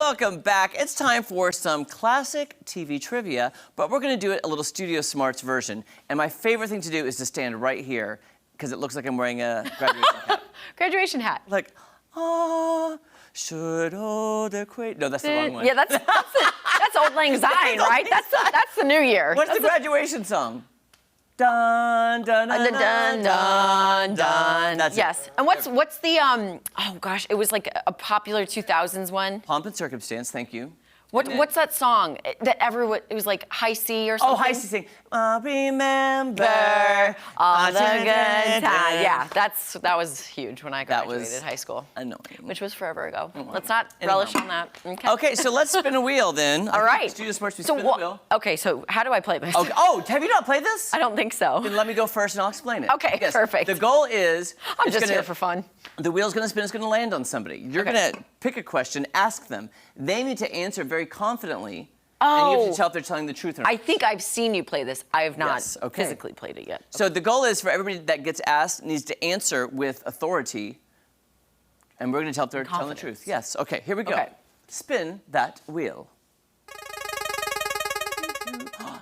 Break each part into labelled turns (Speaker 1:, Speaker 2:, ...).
Speaker 1: welcome back. It's time for some classic TV trivia, but we're going to do it a little Studio Smarts version. And my favorite thing to do is to stand right here, because it looks like I'm wearing a graduation hat.
Speaker 2: Graduation hat.
Speaker 1: Like, should old equate? No, that's the wrong one.
Speaker 2: Yeah, that's Old Lang Syne, right? That's the New Year.
Speaker 1: What's the graduation song? Dun, dun, dun, dun, dun, dun. That's
Speaker 2: yes.
Speaker 1: it.
Speaker 2: And what's the oh gosh, it was like a popular 2000s one.
Speaker 1: Pomp and Circumstance, thank you.
Speaker 2: What's that song that everyone, it was like High C or something?
Speaker 1: Oh, High C sing. Remember
Speaker 2: all the good times. Yeah, that was huge when I graduated high school.
Speaker 1: Annoying.
Speaker 2: Which was forever ago. Let's not relish on that.
Speaker 1: Okay, so let's spin a wheel then.
Speaker 2: All right.
Speaker 1: Studio Smarts, we spin the wheel.
Speaker 2: Okay, so how do I play this?
Speaker 1: Okay. Oh, have you not played this?
Speaker 2: I don't think so.
Speaker 1: Then let me go first and I'll explain it.
Speaker 2: Okay,
Speaker 1: yes.
Speaker 2: perfect.
Speaker 1: The goal is...
Speaker 2: I'm just here for fun.
Speaker 1: The wheel's gonna spin, it's gonna land on somebody. You're gonna pick a question, ask them. They need to answer very confidently. And you have to tell if they're telling the truth or not.
Speaker 2: I think I've seen you play this. I have not
Speaker 1: okay.
Speaker 2: physically played it yet.
Speaker 1: So the goal is for everybody that gets asked needs to answer with authority. And we're gonna tell if they're telling the truth. Yes, okay, here we go.
Speaker 2: Okay.
Speaker 1: Spin that wheel.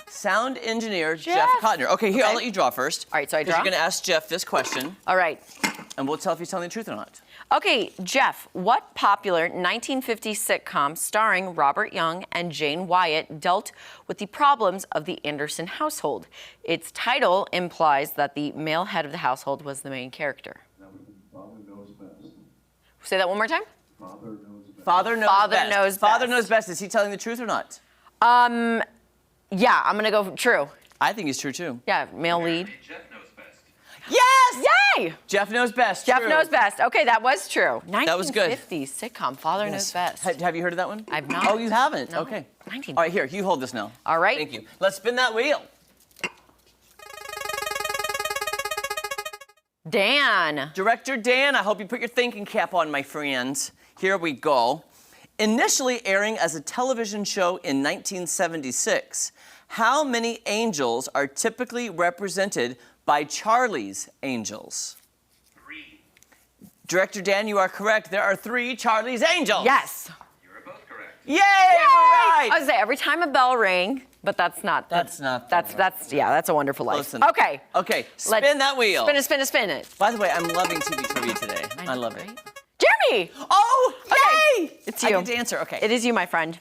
Speaker 1: Sound engineer, Jeff Cotner. Okay, here, I'll let you draw first.
Speaker 2: All right, so I draw?
Speaker 1: You're gonna ask Jeff this question.
Speaker 2: All right.
Speaker 1: And we'll tell if he's telling the truth or not.
Speaker 2: Okay, Jeff, what popular 1950s sitcom starring Robert Young and Jane Wyatt dealt with the problems of the Anderson household? Its title implies that the male head of the household was the main character.
Speaker 3: Father Knows Best.
Speaker 2: Say that one more time.
Speaker 3: Father Knows Best.
Speaker 1: Father knows best. Father knows best. Is he telling the truth or not?
Speaker 2: Yeah, I'm gonna go true.
Speaker 1: I think he's true too.
Speaker 2: Yeah, male lead.
Speaker 3: Jeff Knows Best.
Speaker 1: Yes!
Speaker 2: Yay!
Speaker 1: Jeff knows best.
Speaker 2: Jeff
Speaker 1: true.
Speaker 2: knows best. Okay, that was true.
Speaker 1: That was good.
Speaker 2: 1950s sitcom, Father Knows Best.
Speaker 1: Have you heard of that one?
Speaker 2: I've not.
Speaker 1: Oh, you haven't?
Speaker 2: No.
Speaker 1: Okay.
Speaker 2: 1950s.
Speaker 1: All right, here, you hold this now.
Speaker 2: All right.
Speaker 1: Thank you. Let's spin that wheel.
Speaker 2: Dan.
Speaker 1: Director Dan, I hope you put your thinking cap on, my friends. Here we go. Initially airing as a television show in 1976, how many angels are typically represented by Charlie's Angels?
Speaker 3: 3.
Speaker 1: Director Dan, you are correct. There are 3 Charlie's Angels.
Speaker 2: Yes.
Speaker 3: You are both correct.
Speaker 1: Yay! We're right.
Speaker 2: I was say every time a bell rang, but that's not.
Speaker 1: That's not.
Speaker 2: That's yeah. That's a Wonderful Life.
Speaker 1: Listen.
Speaker 2: Okay.
Speaker 1: Okay. Spin that wheel.
Speaker 2: Spin it. Spin it. Spin it.
Speaker 1: By the way, I'm loving TV trivia today. I love it.
Speaker 2: Jeremy.
Speaker 1: Oh, yay!
Speaker 2: Okay. It's you.
Speaker 1: I get to answer. Okay.
Speaker 2: It is you, my friend.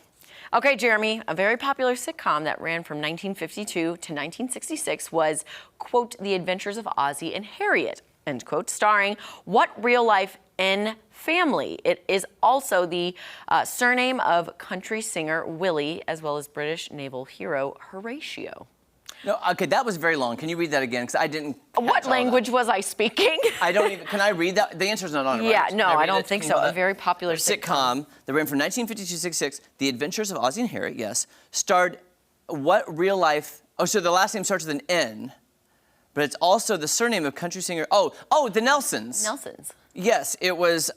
Speaker 2: Okay, Jeremy, a very popular sitcom that ran from 1952 to 1966 was, quote, The Adventures of Ozzie and Harriet, end quote, starring what real-life family? It is also the surname of country singer Willie, as well as British naval hero Horatio.
Speaker 1: No, okay, that was very long. Can you read that again? Because I didn't.
Speaker 2: What language was I speaking?
Speaker 1: I don't even. Can I read that? The answer's not on it, right?
Speaker 2: Yeah, no, I don't think so. A very popular
Speaker 1: sitcom that ran from 1952 to 66, The Adventures of Ozzie and Harriet, yes, starred what real life? Oh, so the last name starts with an N, but it's also the surname of country singer. Oh, the Nelsons.
Speaker 2: Nelsons.
Speaker 1: Yes, it was.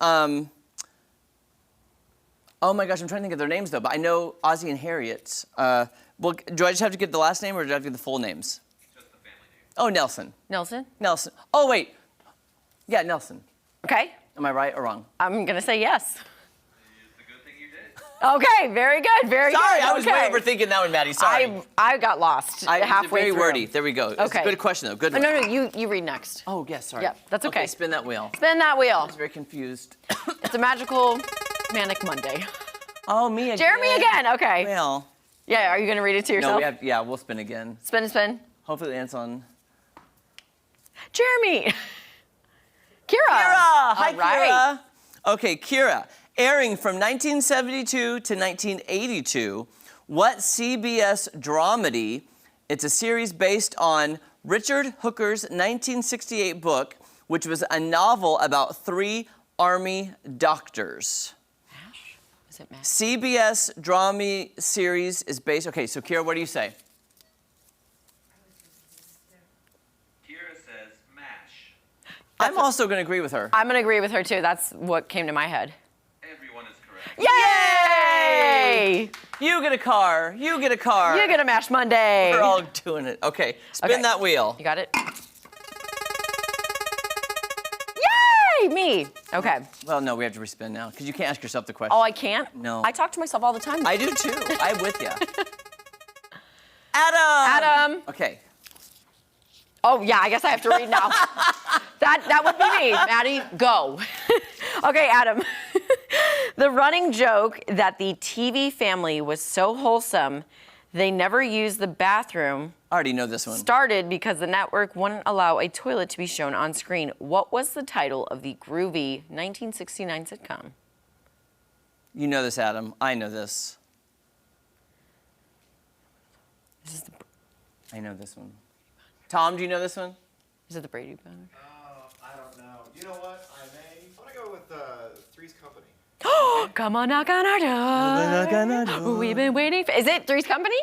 Speaker 1: Oh my gosh, I'm trying to think of their names though. But I know Ozzie and Harriet. Well, do I just have to give the last name, or do I have to give the full names?
Speaker 3: Just the family name.
Speaker 1: Oh, Nelson.
Speaker 2: Nelson?
Speaker 1: Nelson. Oh, wait. Yeah, Nelson.
Speaker 2: Okay.
Speaker 1: Am I right or wrong?
Speaker 2: I'm going to say yes.
Speaker 3: It's a good thing you did.
Speaker 2: Okay, very good, very good.
Speaker 1: Sorry, I was way overthinking that one, Maddie. Sorry.
Speaker 2: I got lost halfway
Speaker 1: very
Speaker 2: through.
Speaker 1: wordy. There we go.
Speaker 2: Okay.
Speaker 1: It's a good question, though. Good one.
Speaker 2: No, you read next.
Speaker 1: Oh, yes, sorry.
Speaker 2: Yeah, that's okay.
Speaker 1: Okay, spin that wheel.
Speaker 2: Spin that wheel.
Speaker 1: I was very confused.
Speaker 2: It's a magical, manic Monday.
Speaker 1: Oh, me again.
Speaker 2: Jeremy again, okay.
Speaker 1: Well.
Speaker 2: Yeah, are you going to read it to yourself?
Speaker 1: No, we'll spin again.
Speaker 2: Spin and spin.
Speaker 1: Hopefully it ends on...
Speaker 2: Jeremy. Kira.
Speaker 1: Hi,
Speaker 2: All right.
Speaker 1: Kira. Okay, Kira. Airing from 1972 to 1982, what CBS dramedy? It's a series based on Richard Hooker's 1968 book, which was a novel about 3 Army doctors.
Speaker 2: MASH? Is it MASH?
Speaker 1: CBS drama series is based... Okay, so Kira, what do you say?
Speaker 3: Kira says MASH.
Speaker 1: I'm also going to agree with her.
Speaker 2: I'm going to agree with her, too. That's what came to my head.
Speaker 3: Everyone is correct.
Speaker 2: Yay!
Speaker 1: You get a car. You get a car.
Speaker 2: You get a MASH Monday.
Speaker 1: We're all doing it. Okay, spin that wheel.
Speaker 2: You got it? Yay, me. Okay.
Speaker 1: Well, no, we have to respin now because you can't ask yourself the question.
Speaker 2: Oh, I can't?
Speaker 1: No.
Speaker 2: I talk to myself all the time.
Speaker 1: I do too. I'm with you. Adam. Okay.
Speaker 2: Oh, yeah, I guess I have to read now. That would be me. Maddie, go. Okay, Adam. The running joke that the TV family was so wholesome, they never used the bathroom
Speaker 1: I already know this one.
Speaker 2: started because the network wouldn't allow a toilet to be shown on screen. What was the title of the groovy 1969 sitcom?
Speaker 1: You know this, Adam. I know this. I know this one. Tom, do you know this one?
Speaker 2: Is it the Brady Bunch?
Speaker 4: I don't know. You know what? I'm gonna go with Three's Company.
Speaker 2: Come on, knock on our door. We've been waiting for. Is it Three's Company?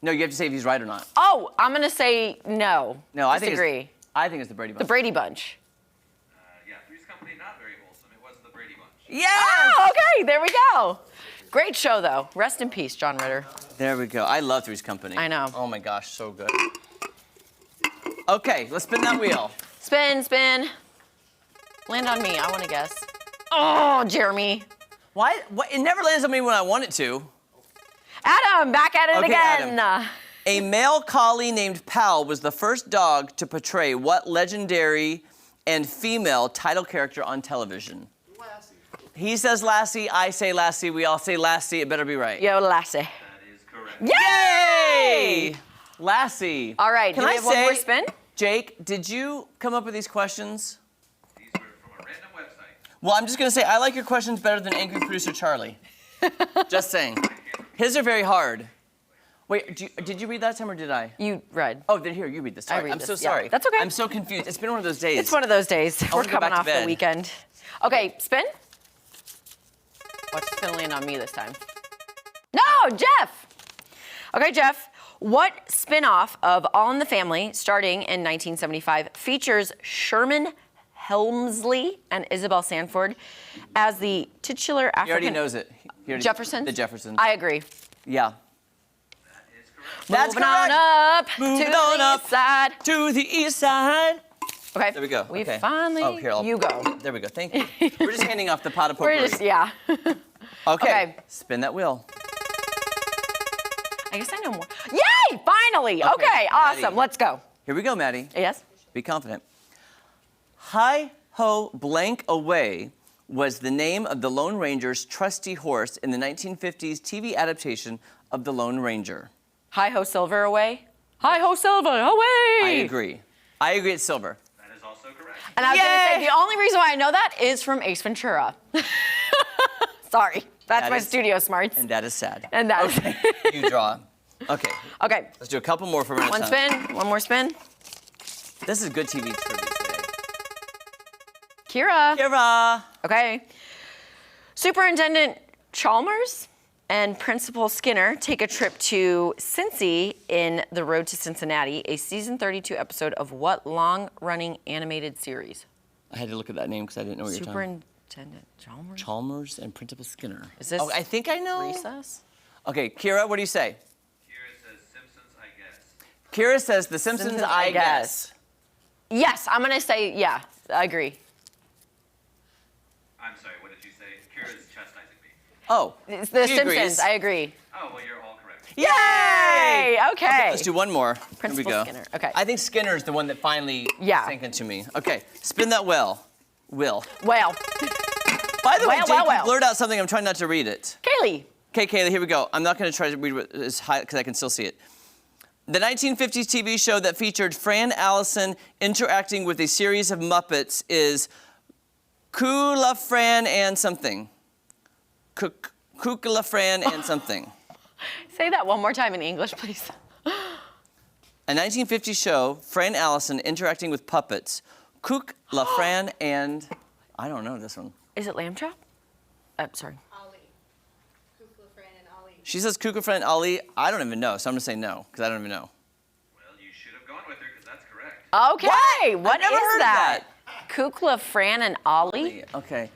Speaker 1: No, you have to say if he's right or not.
Speaker 2: Oh, I'm gonna say no.
Speaker 1: No, I think
Speaker 2: disagree.
Speaker 1: I think it's the Brady Bunch.
Speaker 2: The Brady Bunch.
Speaker 3: Yeah, Three's Company, not very wholesome. It was the Brady Bunch.
Speaker 1: Yes!
Speaker 2: Oh, okay, there we go. Great show, though. Rest in peace, John Ritter.
Speaker 1: There we go. I love Three's Company.
Speaker 2: I know.
Speaker 1: Oh my gosh, so good. Okay, let's spin that wheel.
Speaker 2: Spin, spin. Land on me. I want to guess. Oh, Jeremy.
Speaker 1: Why? It never lands on me when I want it to.
Speaker 2: Adam, back at it
Speaker 1: Okay,
Speaker 2: again.
Speaker 1: Adam. A male collie named Pal was the first dog to portray what legendary and female title character on television?
Speaker 4: Lassie.
Speaker 1: He says Lassie, I say Lassie, we all say Lassie, it better be right.
Speaker 2: Yo, Lassie.
Speaker 3: That is correct.
Speaker 1: Yay! Lassie.
Speaker 2: All right,
Speaker 1: Can
Speaker 2: do we
Speaker 1: I
Speaker 2: have one
Speaker 1: say,
Speaker 2: more spin?
Speaker 1: Jake, did you come up with these questions?
Speaker 3: These were from a random website.
Speaker 1: Well, I'm just gonna say, I like your questions better than Angry Producer Charlie. Just saying. His are very hard. Wait, did you read that time or did I?
Speaker 2: You read.
Speaker 1: Oh, then here, you read this. Sorry.
Speaker 2: read
Speaker 1: I'm
Speaker 2: this,
Speaker 1: so
Speaker 2: yeah.
Speaker 1: sorry.
Speaker 2: That's okay.
Speaker 1: I'm so confused. It's been one of those days.
Speaker 2: It's one of those days. We're
Speaker 1: wanna go
Speaker 2: coming
Speaker 1: back to
Speaker 2: off the
Speaker 1: bed.
Speaker 2: weekend. Okay, spin. Watch it's gonna land on me this time. No, Jeff. Okay, Jeff. What spin-off of All in the Family, starting in 1975, features Sherman Helmsley and Isabel Sanford as the titular African...
Speaker 1: He already knows it. He already-
Speaker 2: Jeffersons?
Speaker 1: The Jeffersons.
Speaker 2: I agree.
Speaker 1: Yeah.
Speaker 3: That is correct.
Speaker 1: That's
Speaker 2: Moving on
Speaker 1: correct.
Speaker 2: up
Speaker 1: Moving
Speaker 2: to
Speaker 1: on
Speaker 2: the
Speaker 1: up.
Speaker 2: east side.
Speaker 1: To the east side.
Speaker 2: Okay.
Speaker 1: There we go.
Speaker 2: We
Speaker 1: Okay.
Speaker 2: finally...
Speaker 1: Oh, here,
Speaker 2: you go.
Speaker 1: There we go. Thank you. We're just handing off the pot of potpourri.
Speaker 2: We're just, yeah.
Speaker 1: Okay.
Speaker 2: Okay.
Speaker 1: Spin that wheel.
Speaker 2: I guess I know more. Yay! Finally! Okay, awesome.
Speaker 1: Maddie.
Speaker 2: Let's go.
Speaker 1: Here we go, Maddie.
Speaker 2: Yes?
Speaker 1: Be confident. Hi Ho Blank Away was the name of the Lone Ranger's trusty horse in the 1950s TV adaptation of The Lone Ranger.
Speaker 2: Hi-ho, Silver, away. Hi-ho, Silver, away!
Speaker 1: I agree. I agree it's silver.
Speaker 3: That is also correct.
Speaker 2: And I was going to
Speaker 1: Yay!
Speaker 2: say, the only reason why I know that is from Ace Ventura. Sorry. That's
Speaker 1: That
Speaker 2: my
Speaker 1: is-
Speaker 2: studio smarts.
Speaker 1: And that is sad.
Speaker 2: And that is-
Speaker 1: Okay. You draw. Okay.
Speaker 2: Okay.
Speaker 1: Let's do a couple more for
Speaker 2: One spin. One more spin.
Speaker 1: This is good TV trivia today.
Speaker 2: Kira.
Speaker 1: Kira.
Speaker 2: Okay. Superintendent Chalmers and Principal Skinner take a trip to Cincy in The Road to Cincinnati, a season 32 episode of what long-running animated series?
Speaker 1: I had to look at that name because I didn't know what you were talking
Speaker 2: Superintendent Chalmers?
Speaker 1: Chalmers and Principal Skinner.
Speaker 2: Is this
Speaker 1: Oh, I think I know.
Speaker 2: Recess?
Speaker 1: Okay, Kira, what do you say?
Speaker 3: Kira says Simpsons, I guess.
Speaker 1: Kira says The Simpsons,
Speaker 2: Simpsons,
Speaker 1: I
Speaker 2: I
Speaker 1: guess.
Speaker 2: Yes, I'm going to say, yeah, I agree.
Speaker 3: I'm sorry, what did you say? Kira's chastising me.
Speaker 1: Oh,
Speaker 2: It's The
Speaker 1: she
Speaker 2: Simpsons,
Speaker 1: agrees.
Speaker 2: I agree.
Speaker 3: Oh, well, you're all correct.
Speaker 1: Yay!
Speaker 2: Okay.
Speaker 1: Let's do one more.
Speaker 2: Principal
Speaker 1: Here we go.
Speaker 2: Skinner, okay.
Speaker 1: I think Skinner's the one that finally
Speaker 2: Yeah.
Speaker 1: sank into me. Okay, spin that wheel. Will.
Speaker 2: Well,
Speaker 1: By the way,
Speaker 2: Well,
Speaker 1: Jake,
Speaker 2: well,
Speaker 1: you
Speaker 2: well.
Speaker 1: blurred out something. I'm trying not to read it.
Speaker 2: Kaylee.
Speaker 1: Okay, Kayla, here we go. I'm not going to try to read it as high because I can still see it. The 1950s TV show that featured Fran Allison interacting with a series of Muppets is Kula Fran and something. Kukula Fran and something.
Speaker 2: Say that one more time in English, please.
Speaker 1: A 1950s show, Fran Allison interacting with puppets. Kook, La Fran, and I don't know this one.
Speaker 2: Is it lamb chop? Sorry.
Speaker 5: Ollie. Kukla, Fran, and Ollie.
Speaker 1: She says Kuka Fran Ali. I don't even know, so I'm gonna say no because I don't even know.
Speaker 3: Well, you should have gone with her because that's correct.
Speaker 2: Okay, what
Speaker 1: never
Speaker 2: is
Speaker 1: heard of
Speaker 2: that? Kukla, Fran, and Ollie?
Speaker 1: Okay.